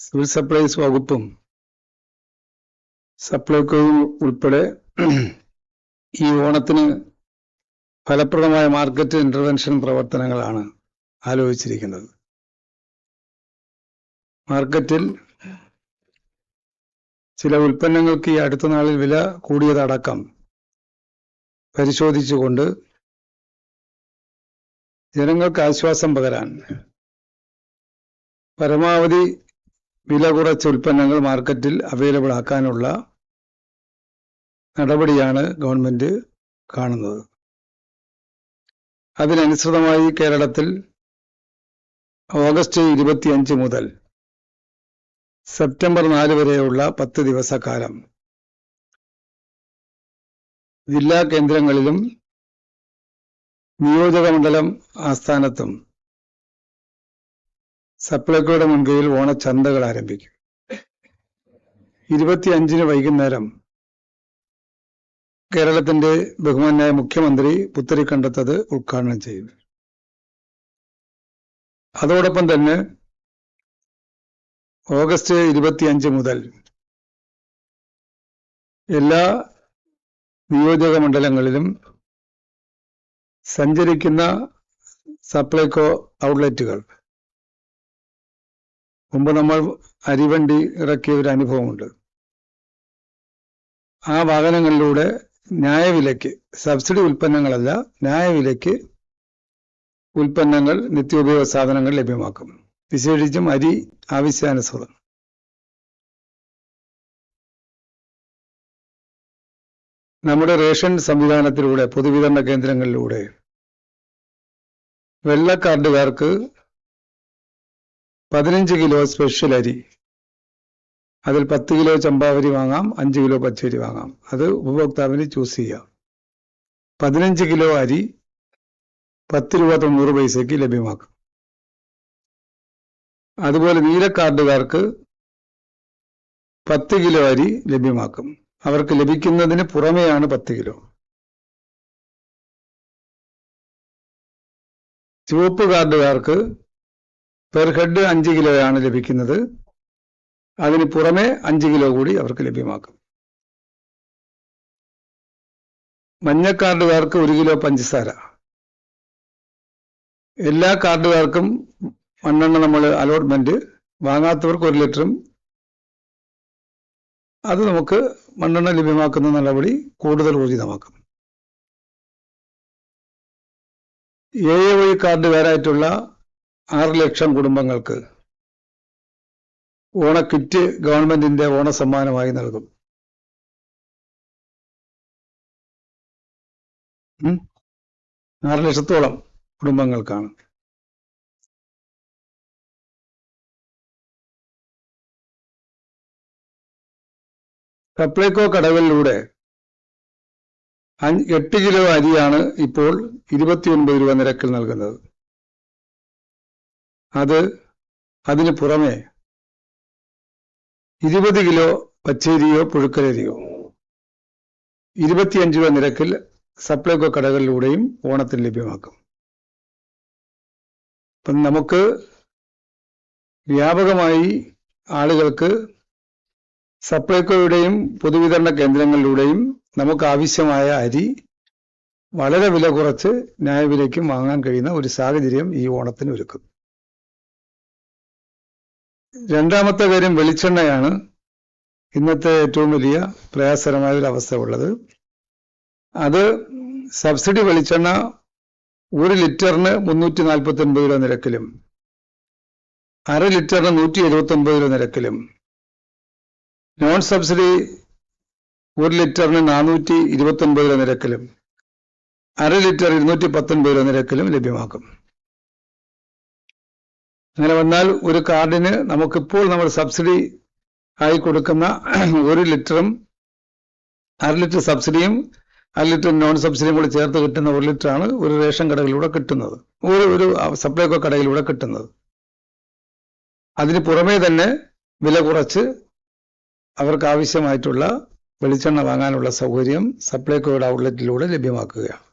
Civil supplies വകുപ്പും സപ്ലൈകോയും ഉൾപ്പെടെ ഈ ഓണത്തിന് ഫലപ്രദമായ മാർക്കറ്റ് ഇന്റർവെൻഷൻ പ്രവർത്തനങ്ങളാണ് ആലോചിച്ചിരിക്കുന്നത്. മാർക്കറ്റിൽ ചില ഉൽപ്പന്നങ്ങൾക്ക് ഈ അടുത്ത നാളിൽ വില കൂടിയതടക്കം പരിശോധിച്ചുകൊണ്ട് ജനങ്ങൾക്ക് ആശ്വാസം പകരാൻ പരമാവധി വില കുറച്ച ഉൽപ്പന്നങ്ങൾ മാർക്കറ്റിൽ അവൈലബിൾ ആക്കാനുള്ള നടപടിയാണ് ഗവൺമെന്റ് കാണുന്നത്. അതിനനുസൃതമായി കേരളത്തിൽ ഓഗസ്റ്റ് 25 മുതൽ സെപ്റ്റംബർ 4 വരെയുള്ള 10 ദിവസക്കാലം ജില്ലാ കേന്ദ്രങ്ങളിലും നിയോജകമണ്ഡലം ആസ്ഥാനത്തും സപ്ലൈകോയുടെ മുൻകൈയിൽ ഓണച്ചന്തകൾ ആരംഭിക്കും. 25 വൈകുന്നേരം കേരളത്തിന്റെ ബഹുമാന്യായ മുഖ്യമന്ത്രി പുത്തരിക്കണ്ടത്തത് ഉദ്ഘാടനം ചെയ്യും. അതോടൊപ്പം തന്നെ ഓഗസ്റ്റ് 25 മുതൽ എല്ലാ നിയോജക മണ്ഡലങ്ങളിലും സഞ്ചരിക്കുന്ന സപ്ലൈകോ ഔട്ട്ലെറ്റുകൾ, മുമ്പ് നമ്മൾ അരിവണ്ടി ഇറക്കിയ ഒരു അനുഭവമുണ്ട്. ആ വാഹനങ്ങളിലൂടെ ന്യായവിലയ്ക്ക്, സബ്സിഡി ഉൽപ്പന്നങ്ങളല്ല, ന്യായവിലയ്ക്ക് ഉൽപ്പന്നങ്ങൾ, നിത്യോപയോഗ സാധനങ്ങൾ ലഭ്യമാക്കും. വിശേഷിച്ചും അരി ആവശ്യാനുസൃതം. നമ്മുടെ റേഷൻ സംവിധാനത്തിലൂടെ, പൊതുവിതരണ കേന്ദ്രങ്ങളിലൂടെ വെള്ള കാർഡുകാർക്ക് 15 കിലോ സ്പെഷ്യൽ അരി, അതിൽ 10 കിലോ ചമ്പാവരി വാങ്ങാം, 5 കിലോ പച്ചരി വാങ്ങാം. അത് ഉപഭോക്താവിന് ചൂസ് ചെയ്യാം. 15 കിലോ അരി 10 രൂപ 90 പൈസയ്ക്ക് ലഭ്യമാക്കും. അതുപോലെ നീല കാർഡുകാർക്ക് 10 കിലോ അരി ലഭ്യമാക്കും. അവർക്ക് ലഭിക്കുന്നതിന് പുറമെയാണ് 10 കിലോ. ചുവപ്പ് കാർഡുകാർക്ക് പെർ ഹെഡ് 5 കിലോയാണ് ലഭിക്കുന്നത്. അതിന് പുറമെ 5 കിലോ കൂടി അവർക്ക് ലഭ്യമാക്കും. മഞ്ഞ കാർഡുകാർക്ക് 1 കിലോ പഞ്ചസാര. എല്ലാ കാർഡുകാർക്കും മണ്ണെണ്ണ നമ്മൾ അലോട്ട്മെന്റ്, വാങ്ങാത്തവർക്ക് 1 ലിറ്ററും അത് നമുക്ക് മണ്ണെണ്ണ ലഭ്യമാക്കുന്ന നടപടി കൂടുതൽ ഊർജിതമാക്കും. AAY കാർഡുകാരായിട്ടുള്ള 6 ലക്ഷം കുടുംബങ്ങൾക്ക് ഓണക്കിറ്റ് ഗവൺമെന്റിന്റെ ഓണസമ്മാനമായി നൽകും. 6 ലക്ഷത്തോളം കുടുംബങ്ങൾക്കാണ്. സപ്ലൈകോ കടകളിലൂടെ 8 കിലോ അരിയാണ് ഇപ്പോൾ 29 രൂപ നിരക്കിൽ നൽകുന്നത്. അതിന് പുറമെ 20 കിലോ പച്ചരിയോ പുഴുക്കലരിയോ 25 രൂപ നിരക്കിൽ സപ്ലൈകോ കടകളിലൂടെയും ഓണത്തിന് ലഭ്യമാക്കും. അപ്പം നമുക്ക് വ്യാപകമായി ആളുകൾക്ക് സപ്ലൈകോയുടെയും പൊതുവിതരണ കേന്ദ്രങ്ങളിലൂടെയും നമുക്ക് ആവശ്യമായ അരി വളരെ വില കുറച്ച് ന്യായവിലയ്ക്കും വാങ്ങാൻ കഴിയുന്ന ഒരു സാഹചര്യം ഈ ഓണത്തിന് ഒരുക്കും. രണ്ടാമത്തെ കാര്യം വെളിച്ചെണ്ണയാണ്. ഇന്നത്തെ ഏറ്റവും വലിയ പ്രയാസകരമായ ഒരു അവസ്ഥ ഉള്ളത്. അത് സബ്സിഡി വെളിച്ചെണ്ണ 1 ലിറ്ററിന് 349 രൂപ നിരക്കിലും, അര ലിറ്ററിന് 179 രൂപ നിരക്കിലും, നോൺ സബ്സിഡി 1 ലിറ്ററിന് 429 രൂപ നിരക്കിലും, അര ലിറ്റർ 219 രൂപ നിരക്കിലും ലഭ്യമാക്കും. അങ്ങനെ വന്നാൽ ഒരു കാർഡിന് നമുക്കിപ്പോൾ നമ്മൾ സബ്സിഡി ആയി കൊടുക്കുന്ന 1 ലിറ്ററും, അര ലിറ്റർ സബ്സിഡിയും അര ലിറ്റർ നോൺ സബ്സിഡിയും കൂടി ചേർത്ത് കിട്ടുന്ന 1 ലിറ്ററാണ് ഒരു റേഷൻ കടകളിലൂടെ കിട്ടുന്നത്, ഒരു സപ്ലൈകോ കടയിലൂടെ കിട്ടുന്നത്. അതിന് പുറമേ തന്നെ വില കുറച്ച് അവർക്ക് ആവശ്യമായിട്ടുള്ള വെളിച്ചെണ്ണ വാങ്ങാനുള്ള സൗകര്യം സപ്ലൈകോയുടെ ഔട്ട്ലെറ്റിലൂടെ ലഭ്യമാക്കുകയാണ്.